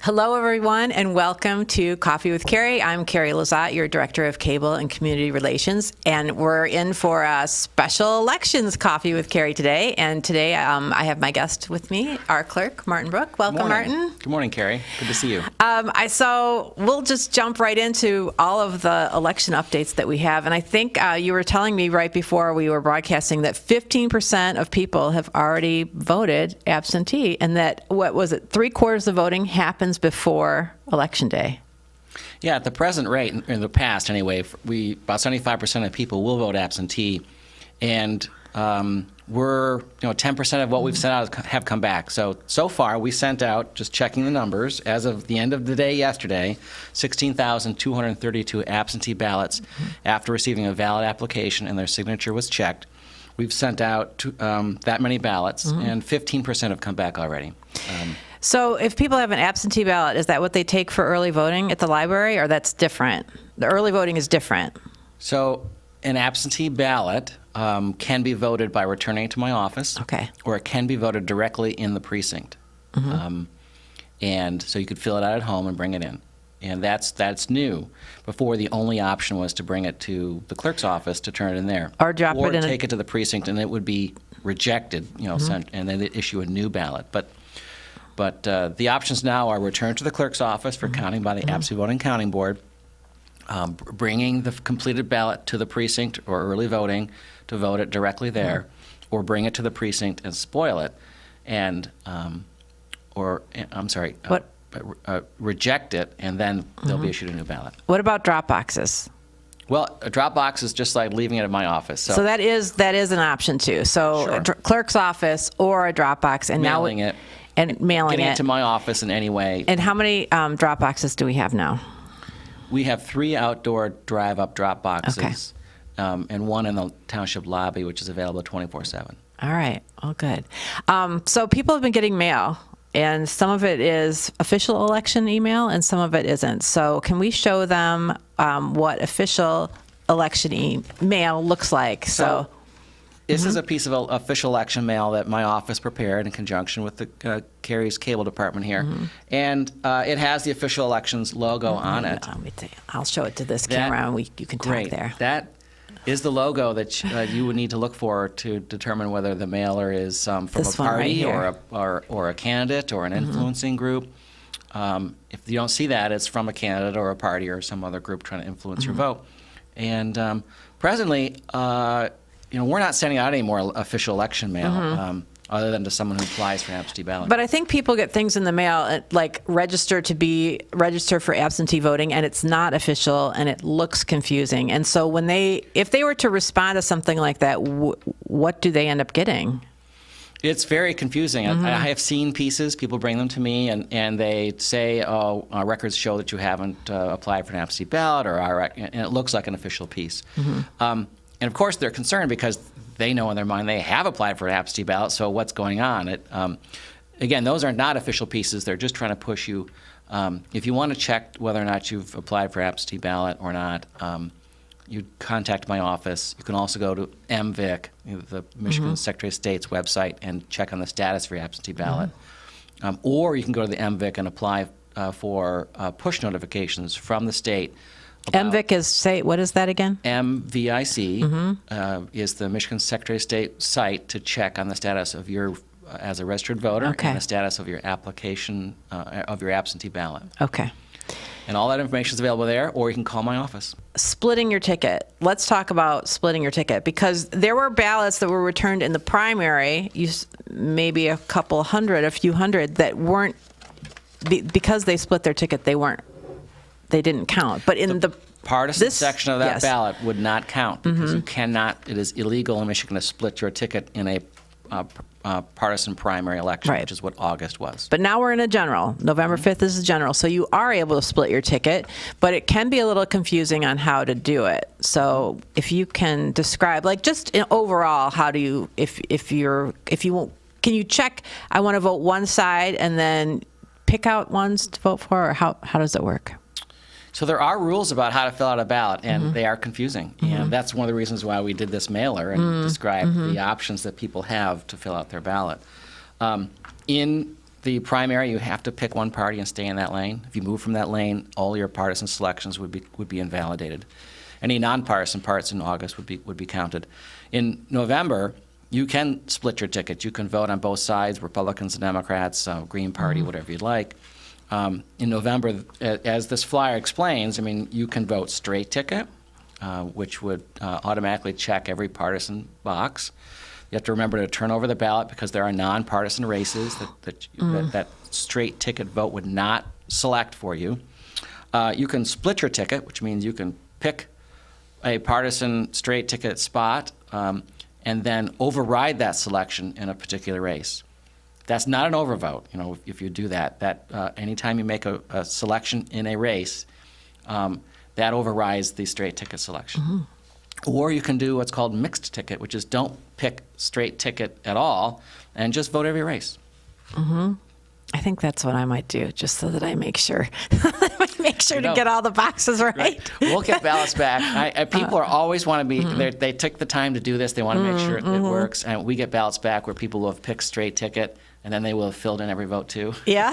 Hello, everyone, and welcome to Coffee with Carrie. I'm Carrie LeZotte, your Director of Cable and Community Relations, and we're in for a special elections Coffee with Carrie today. And today I have my guest with me, our clerk, Martin Brook. Welcome, Martin. Good morning, Carrie. Good to see you. So we'll just jump right into all of the election updates that we have. And I think you were telling me right before we were broadcasting that 15% of people have already voted absentee, and that, what was it, 3/4 of voting happens before Election Day. Yeah, at the present rate, in the past anyway, about 75% of people will vote absentee, and we're 10% of what we've sent out have come back. So far we sent out, just checking the numbers, as of the end of the day yesterday, 16,232 absentee ballots after receiving a valid application and their signature was checked. We've sent out that many ballots, and 15% have come back already. So if people have an absentee ballot, is that what they take for early voting at the library, or that's different? The early voting is different. So an absentee ballot can be voted by returning it to my office, Okay. or it can be voted directly in the precinct. And so you could fill it out at home and bring it in. And that's new. Before, the only option was to bring it to the clerk's office to turn it in there. Or drop it in take it to the precinct, and it would be rejected, and then they'd issue a new ballot. But the options now are return to the clerk's office for counting by the absentee voting counting board, bringing the completed ballot to the precinct or early voting to vote it directly there, or bring it to the precinct and spoil it, and reject it, and then they'll be issued a new ballot. What about drop boxes? Well, a drop box is just like leaving it at my office. So that is an option too. So Sure. a clerk's office or a drop box, and mailing it. And mailing Getting it it to my office in any way. And how many drop boxes do we have now? We have 3 outdoor drive-up drop boxes, and 1 in the township lobby, which is available 24/7. All right. Well, good. So people have been getting mail, and some of it is official election email, and some of it isn't. So can we show them what official election email looks like? So this is a piece of official election mail that my office prepared in conjunction with the Carrie's cable department here, and it has the official elections logo on it. Let me see. I'll show it to this camera, and you can talk there. That is the logo that you would need to look for to determine whether the mailer is from This a one right party here. or a candidate or an influencing group. If you don't see that, it's from a candidate or a party or some other group trying to influence your vote. And presently, we're not sending out any more official election mail, other than to someone who applies for an absentee ballot. But I think people get things in the mail, like register for absentee voting, and it's not official, and it looks confusing. And so if they were to respond to something like that, what do they end up getting? It's very confusing. I have seen pieces, people bring them to me, and they say, our records show that you haven't applied for an absentee ballot, and it looks like an official piece. And of course, they're concerned because they know in their mind they have applied for an absentee ballot, so what's going on? Again, those are not official pieces. They're just trying to push you. If you want to check whether or not you've applied for absentee ballot or not, you contact my office. You can also go to MVIC, the Michigan Secretary of State's website, and check on the status for your absentee ballot. Or you can go to the MVIC and apply for push notifications from the state. MVIC is, what is that again? MVIC is the Michigan Secretary of State site to check on the status of your, as a registered voter, and the status of your application, of your absentee ballot. Okay. And all that information is available there, or you can call my office. Splitting your ticket. Let's talk about splitting your ticket, because there were ballots that were returned in the primary, maybe a few hundred, that weren't, because they split their ticket, they didn't count. But in the partisan section of that ballot would not count, because you cannot, it is illegal in Michigan to split your ticket in a partisan primary election, which is what August was. But now we're in a general. November 5th is a general, so you are able to split your ticket, but it can be a little confusing on how to do it. So if you can describe, like, just overall, how do you, can you check, I want to vote one side, and then pick out ones to vote for, or how does it work? So there are rules about how to fill out a ballot, and they are confusing. And that's one of the reasons why we did this mailer and described the options that people have to fill out their ballot. In the primary, you have to pick one party and stay in that lane. If you move from that lane, all your partisan selections would be invalidated. Any nonpartisan parts in August would be counted. In November, you can split your ticket. You can vote on both sides, Republicans and Democrats, Green Party, whatever you'd like. In November, as this flyer explains, I mean, you can vote straight ticket, which would automatically check every partisan box. You have to remember to turn over the ballot because there are nonpartisan races that straight ticket vote would not select for you. You can split your ticket, which means you can pick a partisan straight ticket spot and then override that selection in a particular race. That's not an overvote. You know, if you do that anytime you make a selection in a race, that overrides the straight ticket selection. Or you can do what's called mixed ticket, which is don't pick straight ticket at all and just vote every race. I think that's what I might do, just so that I make sure to get all the boxes right. We'll get ballots back. People are always want to be. They took the time to do this. They want to make sure it works, and we get ballots back where people will have picked straight ticket, and then they will have filled in every vote too. Yeah.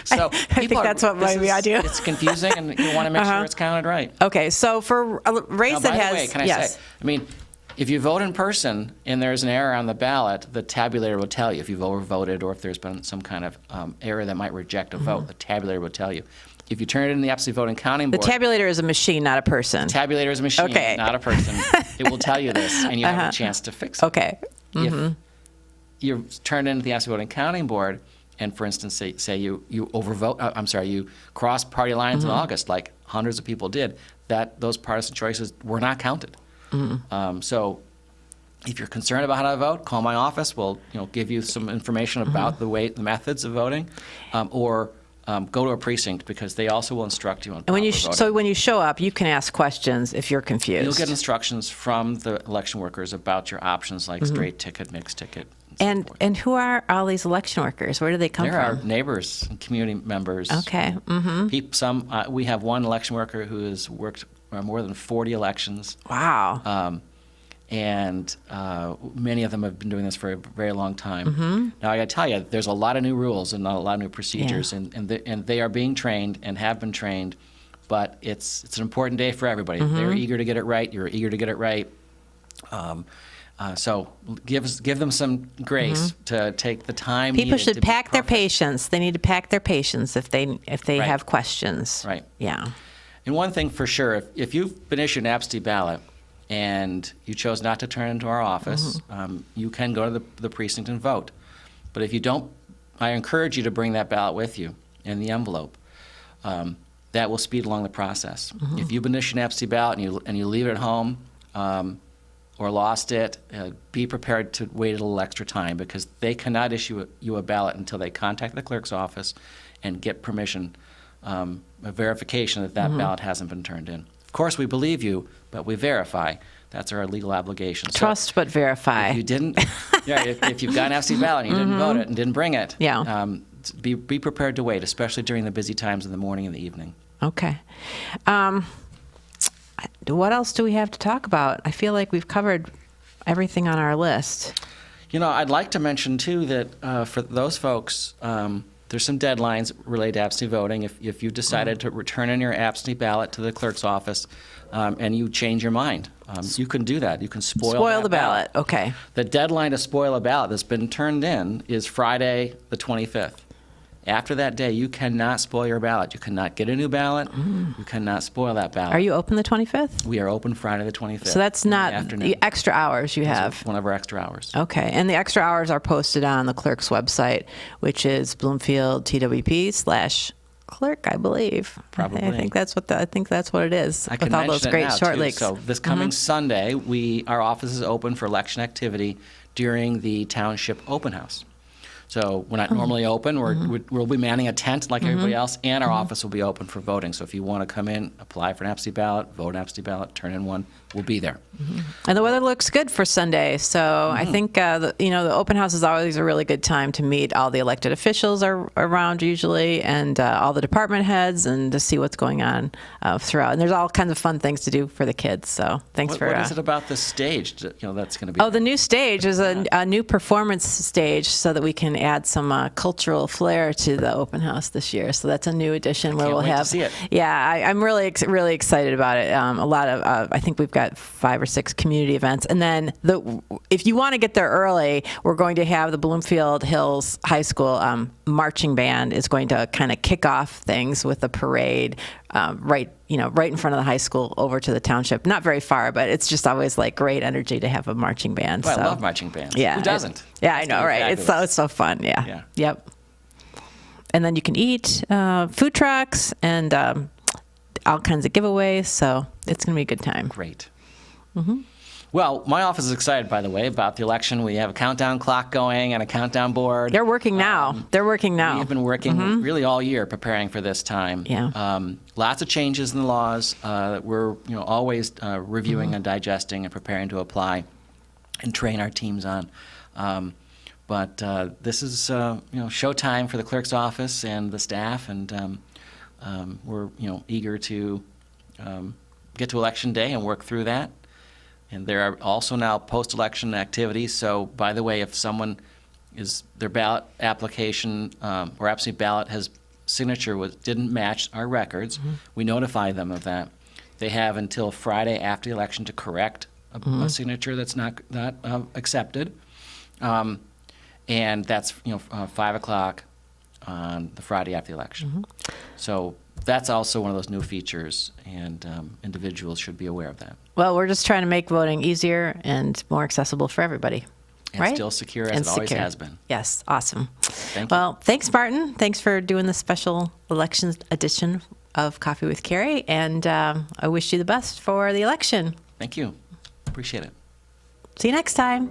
So I think that's what maybe I do. It's confusing, and you want to make sure it's counted right. Okay, so for a race that has, by the way, can I say? I mean, if you vote in person and there's an error on the ballot, the tabulator will tell you if you've overvoted or if there's been some kind of error that might reject a vote. The tabulator will tell you. If you turn it in the absentee voting counting board, the tabulator is a machine, not a person. Tabulator is a machine, okay. not a person. It will tell you this, and you have a chance to fix it. Okay. If you turn it into the absentee voting counting board, and for instance, say you overvote, you cross party lines in August, like hundreds of people did, that those partisan choices were not counted. So if you're concerned about how to vote, call my office. We'll give you some information about the methods of voting, or go to a precinct because they also will instruct you on. And when you show up, you can ask questions if you're confused. You'll get instructions from the election workers about your options like straight ticket, mixed ticket. And who are all these election workers? Where do they come from? They're our neighbors and community members. Okay. We have one election worker who has worked more than 40 elections. Wow. And many of them have been doing this for a very long time. Now, I got to tell you, there's a lot of new rules and a lot of new procedures, and they are being trained and have been trained, but it's an important day for everybody. They're eager to get it right. You're eager to get it right. So give them some grace to take the time. People should pack their patience. They need to pack their patience if they Right. have questions. Right. Yeah. And one thing for sure, if you've been issued an absentee ballot and you chose not to turn into our office, you can go to the precinct and vote. But if you don't, I encourage you to bring that ballot with you in the envelope. That will speed along the process. If you've been issued an absentee ballot and you leave it at home or lost it, be prepared to wait a little extra time because they cannot issue you a ballot until they contact the clerk's office and get permission, a verification that ballot hasn't been turned in. Of course, we believe you, but we verify. That's our legal obligation. Trust but verify. If you didn't, if you've got an absentee ballot and you didn't vote it and didn't bring it, be prepared to wait, especially during the busy times in the morning and the evening. Okay. What else do we have to talk about? I feel like we've covered everything on our list. I'd like to mention, too, that for those folks, there's some deadlines related to absentee voting. If you decided to return in your absentee ballot to the clerk's office and you change your mind, you can do that. You can spoil the ballot. Okay. The deadline to spoil a ballot that's been turned in is Friday the 25th. After that day, you cannot spoil your ballot. You cannot get a new ballot. You cannot spoil that ballot. Are you open the 25th? We are open Friday the 25th. So that's not the extra hours you have. One of our extra hours. Okay, and the extra hours are posted on the clerk's website, which is Bloomfield TWP/clerk, I believe. Probably. I think that's what it is. I can with all those great short links. So this coming Sunday, our office is open for election activity during the township open house. So we're not normally open. We'll be manning a tent like everybody else, and our office will be open for voting. So if you want to come in, apply for an absentee ballot, vote an absentee ballot, turn in one, we'll be there. And the weather looks good for Sunday. So I think the open house is always a really good time to meet all the elected officials are around usually, and all the department heads, and to see what's going on throughout. And there's all kinds of fun things to do for the kids. So thanks for. What is it about the stage? That's going to be. Oh, the new stage is a new performance stage, so that we can add some cultural flair to the open house this year. So that's a new addition where can't we'll wait to have. see it. Yeah, I'm really excited about it. A lot of I think we've got 5 or 6 community events, and then if you want to get there early, we're going to have the Bloomfield Hills High School marching band is going to kind of kick off things with a parade right in front of the high school over to the township. Not very far, but it's just always like great energy to have a marching band. Well, so. I love marching bands. Yeah, Who doesn't? Yeah, I know, right? It's so fun. Yeah. Yeah. Yep. And then you can eat food trucks and all kinds of giveaways. So it's going to be a good time. Great. Well, my office is excited, by the way, about the election. We have a countdown clock going and a countdown board. They're working now. We've been working really all year preparing for this time. Yeah. Lots of changes in the laws that we're always reviewing and digesting and preparing to apply and train our teams on. But this is showtime for the clerk's office and the staff, and we're eager to get to election day and work through that. And there are also now post-election activities. So, by the way, if someone their ballot application or absentee ballot signature didn't match our records, we notify them of that. They have until Friday after the election to correct a signature that's not accepted, and that's 5 o'clock on the Friday after the election. So that's also one of those new features, and individuals should be aware of that. Well, we're just trying to make voting easier and more accessible for everybody. And right? still secure as it always has been. Yes, awesome. Thank you. Well, thanks, Martin. Thanks for doing the special elections edition of Coffee with Carrie, and I wish you the best for the election. Thank you. Appreciate it. See you next time.